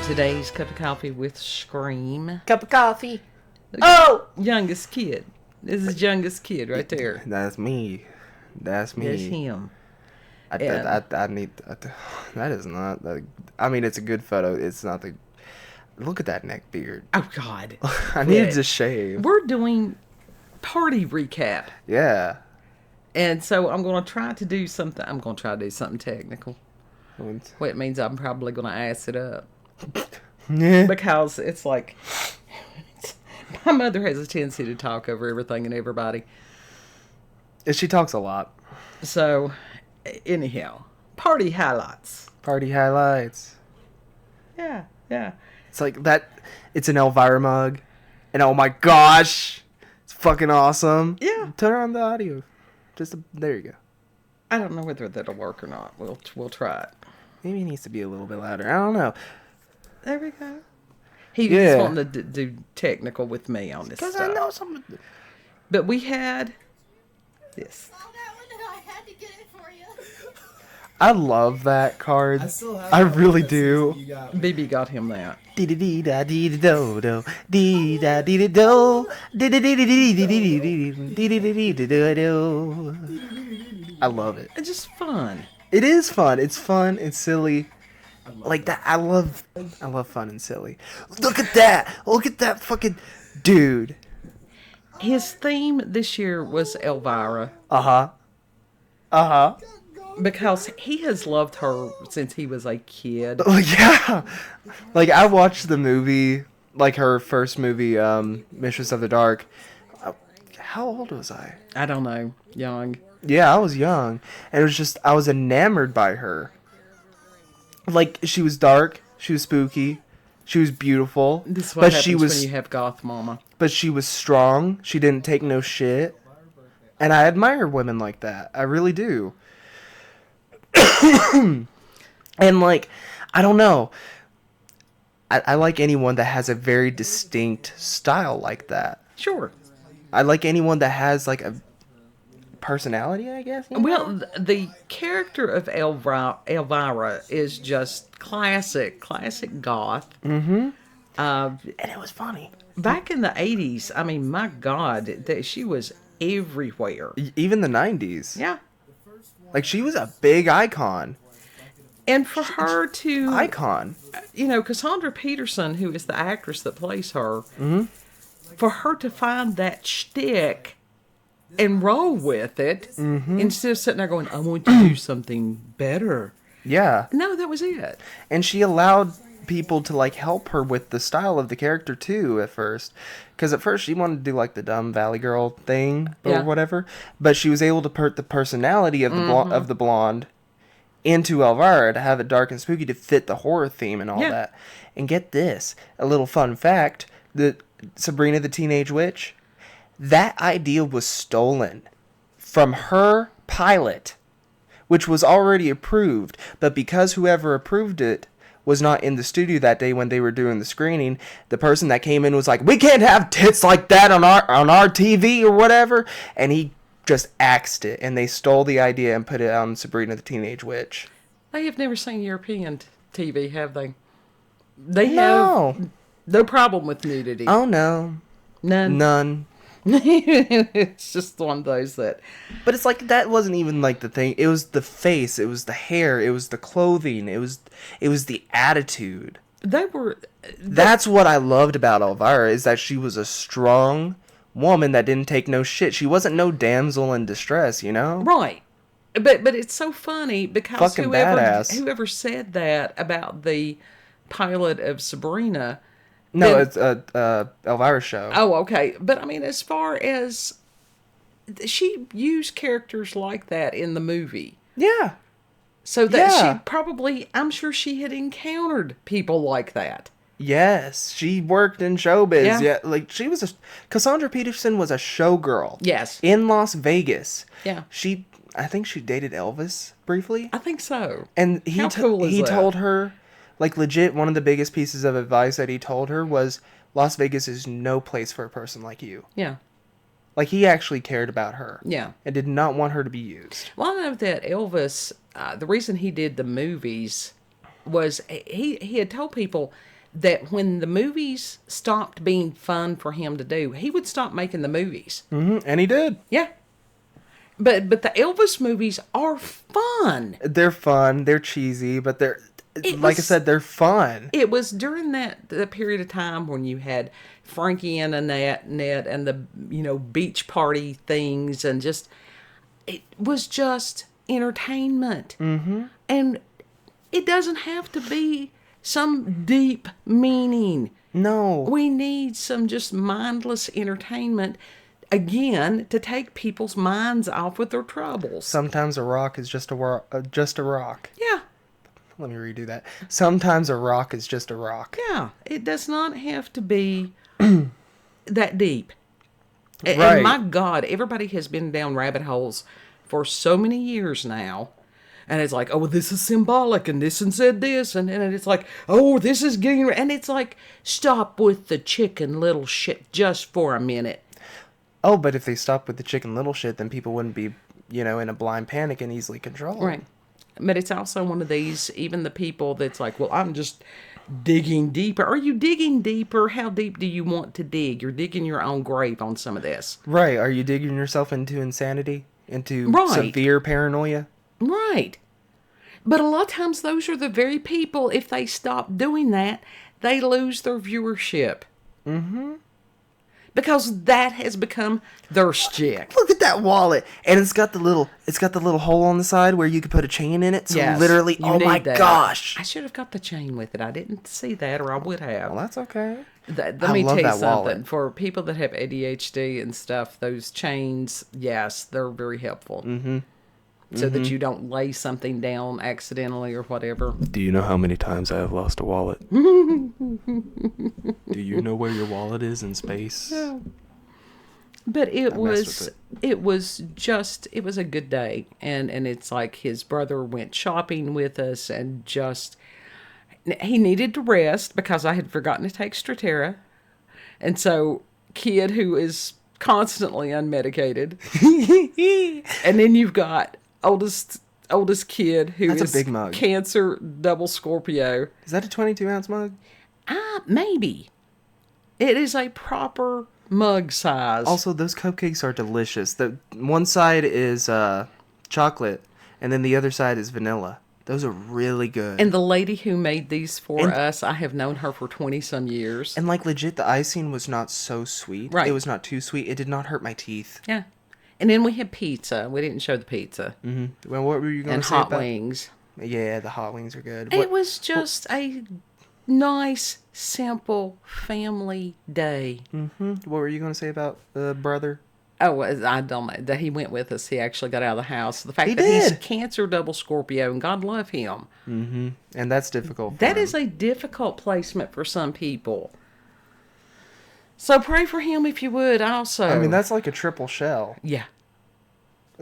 Today's cup of coffee with Scream. Cup of coffee. Oh! Youngest kid. This is youngest kid right there. That's me. That's me. That's him. I need... that is not... I mean, it's a good photo. It's not the... Look at that neck beard. Oh, God. I need to shave. We're doing party recap. Yeah. And so I'm going to try to do something. I'm going to try to do something technical. Well, it means I'm probably going to ass it up. Yeah. Because it's like... my mother has a tendency to talk over everything and everybody. She talks a lot. So, anyhow, party highlights. Party highlights. Yeah. It's like that. It's an Elvira mug. And oh my gosh. It's fucking awesome. Yeah. Turn on the audio. There you go. I don't know whether that'll work or not. We'll try it. Maybe it needs to be a little bit louder. I don't know. There we go. He's wanting to do technical with me on this stuff. Because I know some... But we had this. Oh, that one, and I had to get it for you. I love that card. I really do. BB got him that. Dee-da-dee-da-dee-da-do-do. Dee-da-dee-da-do. Dee-da-dee-dee-dee-dee-dee-dee-dee-dee-dee-dee-dee. I love it. It's just fun. It is fun. It's fun. It's silly. Like that. I love fun and silly. Look at that. Look at that fucking dude. His theme this year was Elvira. Uh-huh. Because he has loved her since he was a kid. Oh, yeah. Like, I watched the movie, like her first movie, Mistress of the Dark. How old was I? I don't know. Young. Yeah, I was young. And it was just, I was enamored by her. Like, she was dark. She was spooky. She was beautiful. This is what happens when you have goth mama. But she was strong. She didn't take no shit. And I admire women like that. I really do. And, like, I don't know. I like anyone that has a very distinct style like that. Sure. I like anyone that has, like, a personality, I guess. You know? Well, the character of Elvira is just classic goth. Mm-hmm. And it was funny. Back in the 80s, I mean, my God, she was everywhere. Even the 90s. Yeah. Like, she was a big icon. And for her to... Icon. You know, Cassandra Peterson, who is the actress that plays her, Mm-hmm. for her to find that shtick and roll with it, Mm-hmm. instead of sitting there going, I want to do something better. Yeah. No, that was it. And she allowed people to, like, help her with the style of the character, too, at first. Because at first she wanted to do, like, the dumb Valley Girl thing or whatever. But she was able to put the personality of the blonde into Elvira to have it dark and spooky to fit the horror theme and all that. And get this, a little fun fact, the Sabrina the Teenage Witch, that idea was stolen from her pilot, which was already approved, but because whoever approved it was not in the studio that day when they were doing the screening, the person that came in was like, we can't have tits like that on our TV or whatever, and he just axed it, and they stole the idea and put it on Sabrina the Teenage Witch. They have never seen European TV, have they? They have no problem with nudity. Oh, no. None. It's just one of those that... But it's like, that wasn't even like the thing. It was the face, it was the hair, it was the clothing, it was the attitude. That's what I loved about Elvira, is that she was a strong woman that didn't take no shit. She wasn't no damsel in distress, you know? Right. But it's so funny because Fucking badass. whoever said that about the pilot of Sabrina... No, it's Elvira's show. Oh, okay. But I mean, as far as she used characters like that in the movie. Yeah. So that she probably, I'm sure she had encountered people like that. Yes, she worked in showbiz. Yeah, like Cassandra Peterson was a showgirl. Yes. In Las Vegas. Yeah. I think she dated Elvis briefly. I think so. And How cool is he that? told her, like, legit, one of the biggest pieces of advice that he told her was, Las Vegas is no place for a person like you. Yeah. Like, he actually cared about her. Yeah. And did not want her to be used. Well, I know that Elvis, the reason he did the movies was he had told people that when the movies stopped being fun for him to do, he would stop making the movies. Mm-hmm. And he did. Yeah. But the Elvis movies are fun. They're fun. They're cheesy, but I said, they're fun. It was during that period of time when you had Frankie and Annette and the, beach party things, and it was just entertainment. Mm-hmm. And it doesn't have to be some deep meaning. No. We need some just mindless entertainment, again, to take people's minds off with their troubles. Sometimes a rock is just a rock. Yeah. Let me redo that. Sometimes a rock is just a rock. Yeah. It does not have to be that deep. Right. And my God, everybody has been down rabbit holes for so many years now. And it's like, oh, this is symbolic, and this and said this, and it's like, oh, this is getting, and it's like, stop with the Chicken Little shit just for a minute. Oh, but if they stopped with the Chicken Little shit, then people wouldn't be, in a blind panic and easily controlled. Right. But it's also one of these, even the people that's like, well, I'm just digging deeper. Are you digging deeper? How deep do you want to dig? You're digging your own grave on some of this. Right. Are you digging yourself into insanity? Into Right. severe paranoia? Right. But a lot of times those are the very people, if they stop doing that, they lose their viewership. Mm-hmm. Because that has become their shtick. Look at that wallet. And it's got the little hole on the side where you could put a chain in it. So Yes, literally, you oh my need that. gosh. I should have got the chain with it. I didn't see that, or I would have. Well, that's okay. Let I me love tell you that something. wallet. For people that have ADHD and stuff, those chains, yes, they're very helpful. Mm-hmm. So that you don't lay something down accidentally or whatever. Do you know how many times I have lost a wallet? Do you know where your wallet is in space? Yeah. But it was it. it was a good day, and it's like his brother went shopping with us, and just he needed to rest because I had forgotten to take Strattera, and so kid who is constantly unmedicated, and then you've got oldest kid who That's a is big mug. Cancer double Scorpio. Is that a 22-ounce mug? Maybe it is a proper mug size. Also, those cupcakes are delicious. The one side is chocolate, and then the other side is vanilla. Those are really good. And the lady who made these for us, I have known her for 20-some years. And, legit, the icing was not so sweet. Right. It was not too sweet. It did not hurt my teeth. Yeah. And then we had pizza. We didn't show the pizza. Mm-hmm. Well, what were you going to say And hot about... wings. Yeah, the hot wings are good. It was just a nice, simple family day. Mm-hmm. What were you going to say about the brother? Oh, I don't know. That he went with us. He actually got out of the house. The fact He that did. he's Cancer double Scorpio, and God love him. Mm-hmm. And that's difficult for That him. is a difficult placement for some people. So pray for him if you would also. I mean, that's like a triple shell. Yeah.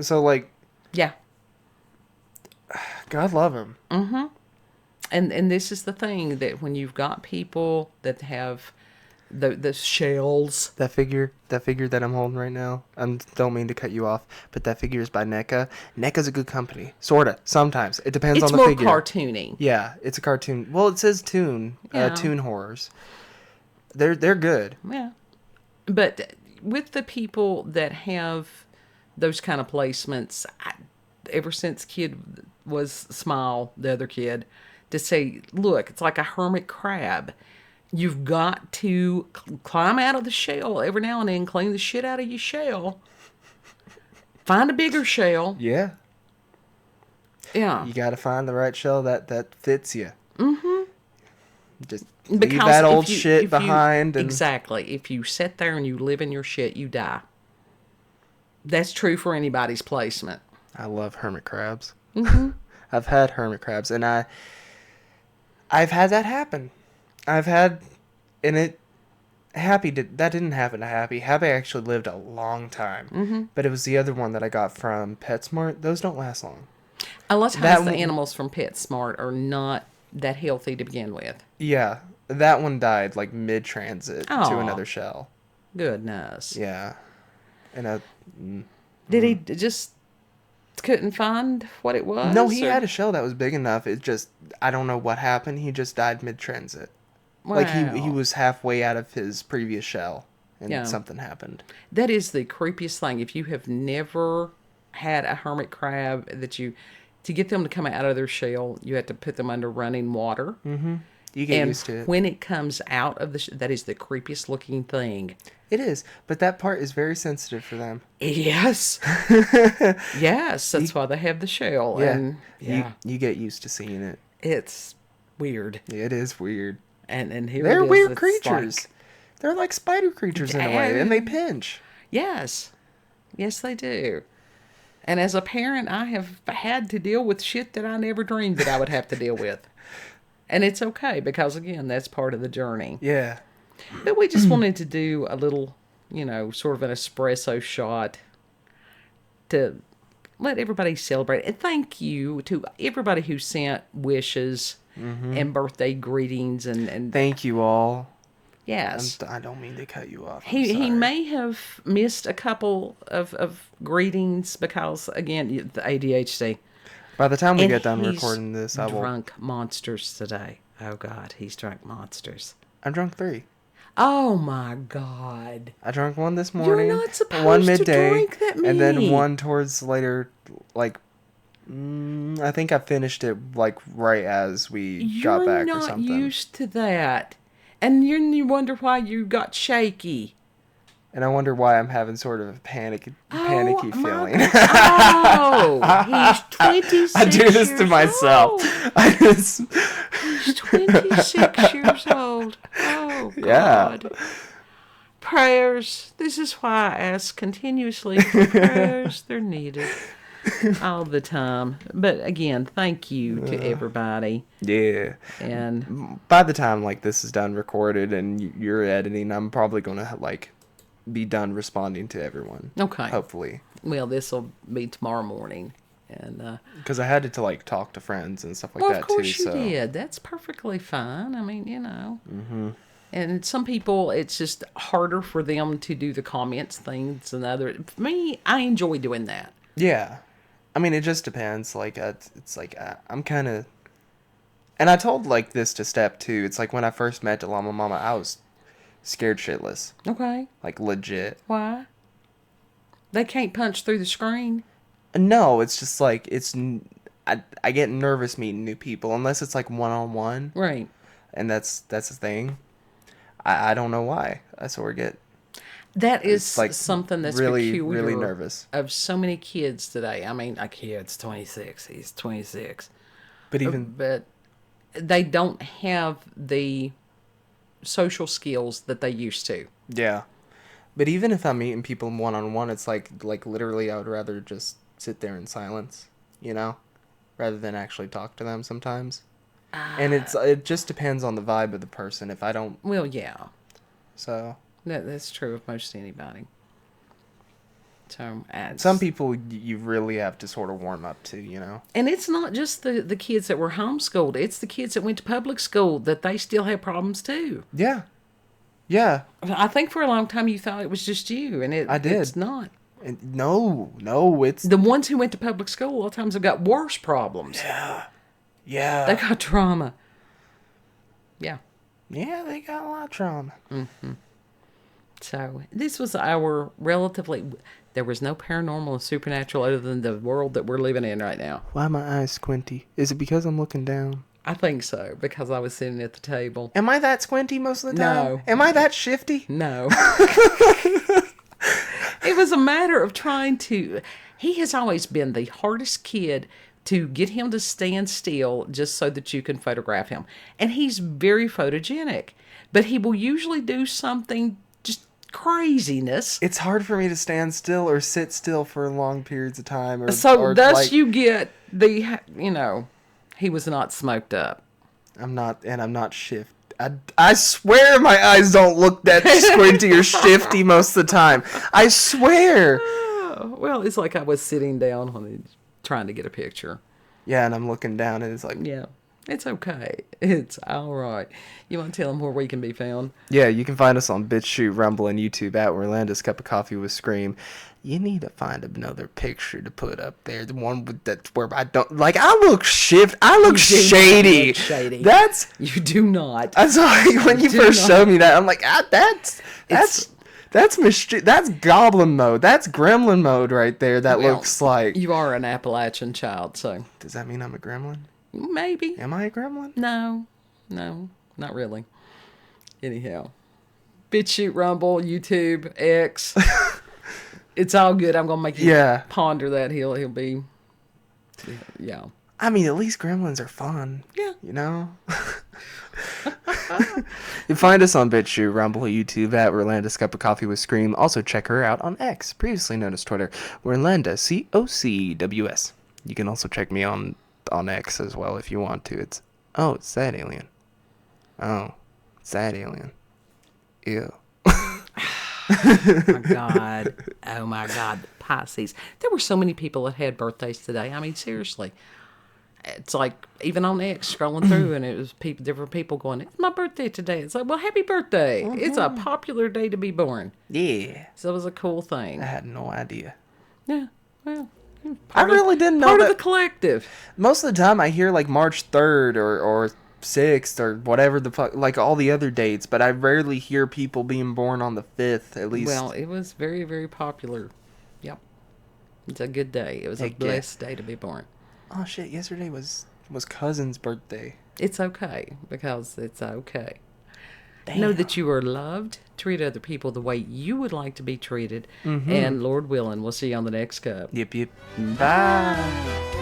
So, Yeah. God love him. Mm-hmm. And this is the thing, that when you've got people that have the shells. That figure that I'm holding right now, I don't mean to cut you off, but that figure is by NECA. NECA's a good company. Sorta. Sometimes. It depends on the figure. It's more cartoony. Yeah, it's a cartoon. Well, it says Toon. Yeah. Toon Horrors. They're good. Yeah. But with the people that have those kind of placements, ever since kid was Smile, the other kid, to say, look, it's like a hermit crab. You've got to climb out of the shell every now and then, clean the shit out of your shell. Find a bigger shell. Yeah. Yeah. You got to find the right shell that fits you. Mm-hmm. Just leave Because that old if you- shit if you- behind. And Exactly. If you sit there and you live in your shit, you die. That's true for anybody's placement. I love hermit crabs. Mm-hmm. I've had hermit crabs, and I've had that happen. That didn't happen to Happy. Happy actually lived a long time. Mm-hmm. But it was the other one that I got from PetSmart. Those don't last long. A lot of times the animals from PetSmart are not that healthy to begin with. Yeah. That one died, mid-transit to Aw. another shell. Goodness. Yeah. And Did he just couldn't find what it was? no, he or- had a shell that was big enough. It just, I don't know what happened. He just died mid-transit. Like he Wow. was halfway out of his previous shell and Yeah. something happened. That is the creepiest thing. If you have never had a hermit crab to get them to come out of their shell, you have to put them under running water. Mm-hmm. You get And used to it. when it comes out of that is the creepiest looking thing. It is, but that part is very sensitive for them. Yes. Yes, that's why they have the shell. Yeah. And yeah, You get used to seeing it. it's weird. It is weird. And here They're it is. weird It's creatures. like- They're like spider creatures in a way, and they pinch. yes. Yes, they do. And as a parent, I have had to deal with shit that I never dreamed that I would have to deal with. And it's okay because, again, that's part of the journey. Yeah. But we just wanted to do a little, sort of an espresso shot to let everybody celebrate. And thank you to everybody who sent wishes and birthday greetings. And Thank you all. yes. I don't mean to cut you off. I'm He sorry. may have missed a couple of greetings because, again, the ADHD. By the time we And get done he's recording this, I will. drunk monsters today. Oh, God, he's drunk monsters. I'm drunk 3. Oh, my God. I drank 1 this morning. not supposed one to midday, drink that and then many. 1 towards later. Like, I think I finished it like right as we got back You're or not something. used to that. And you wonder why you got shaky. And I wonder why I'm having sort of a panicky Oh, my feeling. Oh, he's 26 I do this to years myself. old. I just, He's 26 years old. Oh, Yeah. God. Prayers. This is why I ask continuously for prayers. They're needed all the time. But again, thank you to everybody. yeah. And By the time like this is done recorded and you're editing, I'm probably gonna like be done responding to everyone. okay. Hopefully, Well, this will be tomorrow morning. And because I had to like talk to friends and stuff like well, that of course too. you So did. That's perfectly fine. I mean, And some people, it's just harder for them to do the comments things than other. For me, I enjoy doing that. yeah, I mean it just depends. Like it's like I'm kind of, and I told like this to Step too. It's like when I first met Llama Mama, I was scared shitless, Okay. like legit. Why? They can't punch through the screen. No, it's just like I get nervous meeting new people unless it's like one-on-one, Right. and that's the thing. I don't know why. I sort of get That is it's, like, something that's really, peculiar really nervous. of so many kids today. I mean, a kid's 26. He's 26. But even But they don't have the social skills that they used to. yeah. But even if I'm meeting people one-on-one, it's like literally I would rather just sit there in silence, rather than actually talk to them sometimes. And it just depends on the vibe of the person. If I don't, Well, yeah. so That's true of most anybody. So, some people you really have to sort of warm up to. And it's not just the kids that were homeschooled. It's the kids that went to public school that they still have problems too. Yeah. Yeah. I think for a long time you thought it was just you, and I did. it's not. And no, it's The ones who went to public school a lot of times have got worse problems. yeah. They got trauma. Yeah. Yeah, they got a lot of trauma. So this was our relatively. There was no paranormal and supernatural other than the world that we're living in right now. Why are my eyes squinty? Is it because I'm looking down? I think so because I was sitting at the table. Am I that squinty most of the time? No. Am I that shifty? No. It was a matter of trying to. He has always been the hardest kid to get him to stand still just so that you can photograph him. And he's very photogenic, but he will usually do something just craziness. It's hard for me to stand still or sit still for long periods of time. Or Thus like, you get the, he was not smoked up. I'm not shift. I swear my eyes don't look that squinty or shifty most of the time. I swear. Well, it's like I was sitting down when he was trying to get a picture. Yeah, and I'm looking down and it's like, Yeah. It's okay. It's all right. You want to tell them where we can be found? Yeah, you can find us on BitChute, Rumble, and YouTube at Orlando's Cup of Coffee with Scream. You need to find another picture to put up there. The one with that's where I don't like. I look shady. Shady. That's You do not. I'm sorry. When you first showed me that, I'm like, that's goblin mode. That's gremlin mode right there. That Well, looks like. You are an Appalachian child, so Does that mean I'm a gremlin? maybe. Am I a gremlin? No, not really. Anyhow, BitChute, Rumble, YouTube, X. It's all good. I'm gonna make you ponder that. He'll be, yeah. I mean, at least gremlins are fun. Yeah. You know? You find us on BitChute, Rumble, YouTube at Orlando's Cup of Coffee with Scream. Also check her out on X, previously known as Twitter, Orlando, COCWS. You can also check me on X as well if you want to. It's that alien. Oh, it's that alien. Ew. Oh my God, Pisces. There were so many people that had birthdays today. I mean, seriously. It's like, even on X, scrolling through, and it was different people going, it's my birthday today. It's like, well, happy birthday. Mm-hmm. It's a popular day to be born. Yeah. So it was a cool thing. I had no idea. Yeah, well. I really didn't know part that. Of the collective. Most of the time I hear like March 3rd or 6th or whatever the fuck, like all the other dates, but I rarely hear people being born on the 5th, at least. Well, it was very, very popular. Yep. It's a good day. It was a blessed day to be born. Oh shit, yesterday was cousin's birthday. It's okay, because it's okay. Damn. Know that you are loved. Treat other people the way you would like to be treated. Mm-hmm. And Lord willing, we'll see you on the next cup. Yep. Bye.